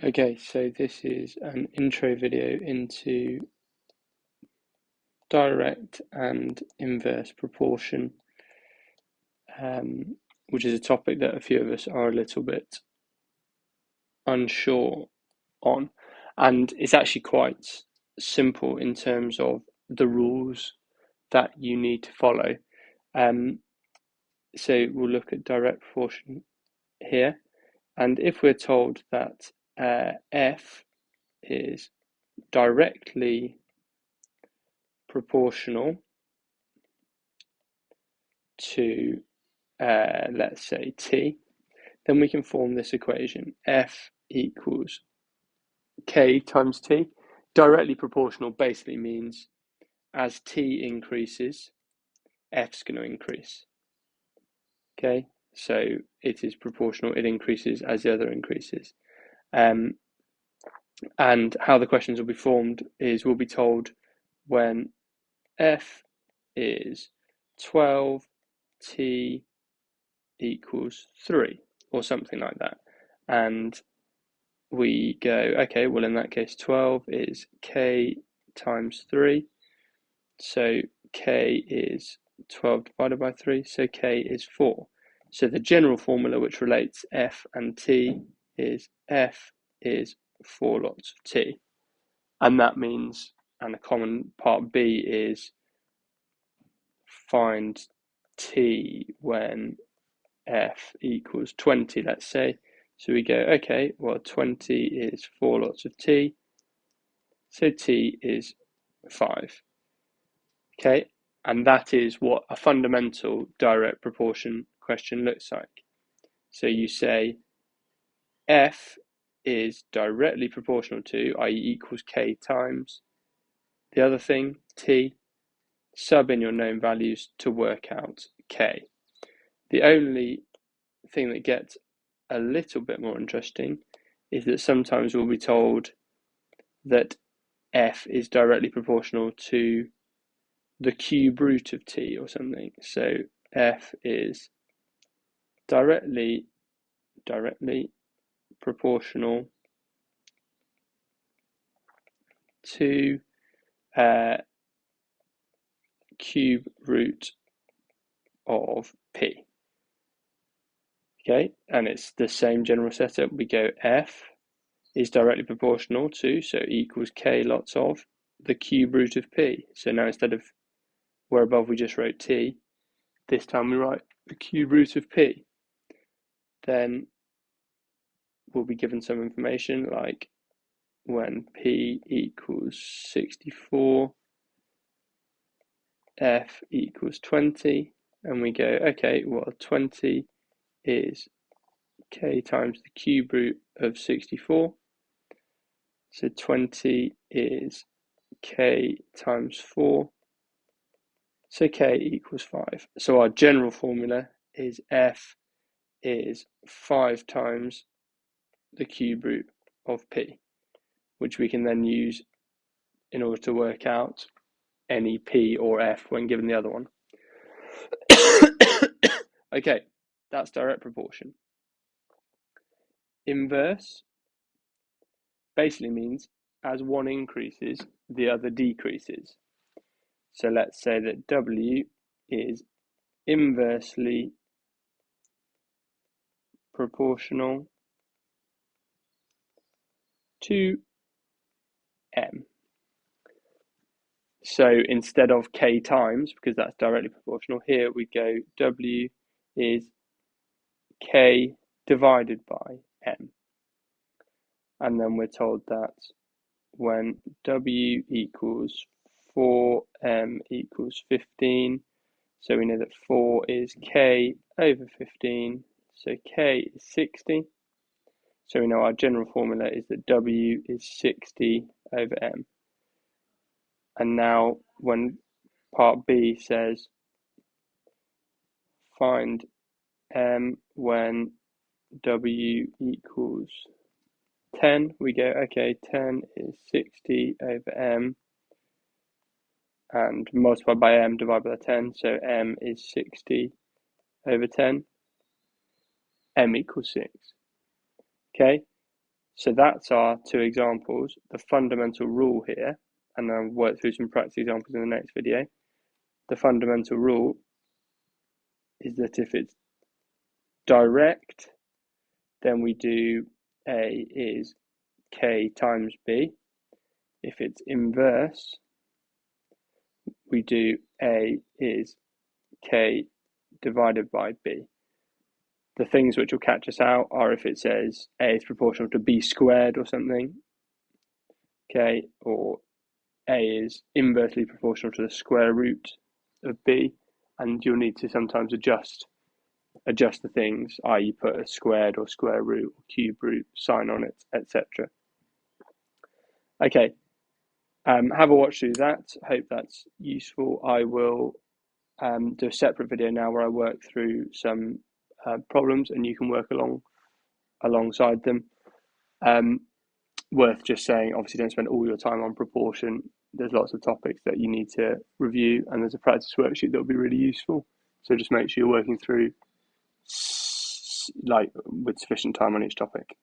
Okay, so this is an intro video into direct and inverse proportion, which is a topic that a few of us are a little bit unsure on. And it's actually quite simple in terms of the rules that you need to follow. So we'll look at direct proportion here. And if we're told that F is directly proportional to, let's say, t, then we can form this equation. F equals k times t. Directly proportional basically means as t increases, f's going to increase. Okay, so it is proportional, it increases as the other increases. And how the questions will be formed is we'll be told when f is 12, t equals 3 or something like that. And we go, okay, well in that case 12 is k times 3. So k is 12 divided by 3, so k is 4. So the general formula which relates f and t is f is 4 lots of t. And that means, and the common part B is find t when f equals 20, let's say. So we go, okay, well 20 is 4 lots of t, so t is 5. Okay, and that is what a fundamental direct proportion question looks like. So you say f is directly proportional to, i.e. equals k times the other thing, t, sub in your known values to work out k. The only thing that gets a little bit more interesting is that sometimes we'll be told that f is directly proportional to the cube root of t or something. So f is directly proportional to cube root of p. Okay, and it's the same general setup. We go f is directly proportional to, so equals k lots of the cube root of p. So now instead of where above we just wrote t, this time we write the cube root of p. Then we'll be given some information like when p equals 64, f equals 20, and we go, okay, well 20 is k times the cube root of 64, so 20 is k times 4, so k equals 5. So our general formula is f is 5 times the cube root of p, which we can then use in order to work out any p or f when given the other one. Okay, that's direct proportion. Inverse basically means as one increases, the other decreases. So let's say that w is inversely proportional to m. So instead of k times, because that's directly proportional, here we go w is k divided by m. And then we're told that when w equals 4m equals 15, so we know that 4 is k over 15, so k is 60. So we know our general formula is that w is 60 over m. And now when part B says find m when w equals 10, we go, okay, 10 is 60 over m, and multiply by m, divide by 10, so m is 60 over 10, m equals 6. Okay, So that's our two examples. The fundamental rule here, and I'll work through some practice examples in the next video. The fundamental rule is that if it's direct, then we do A is K times B. If it's inverse, we do A is K divided by B. The things which will catch us out are if it says A is proportional to B squared or something, okay, or A is inversely proportional to the square root of B, and you'll need to sometimes adjust the things, i.e. put a squared or square root or cube root sign on it, etc. Okay, have a watch through that. Hope that's useful. I will do a separate video now where I work through some problems and you can work alongside them. Worth just saying, obviously don't spend all your time on proportion. There's lots of topics that you need to review, and there's a practice worksheet that will be really useful. So just make sure you're working through like with sufficient time on each topic.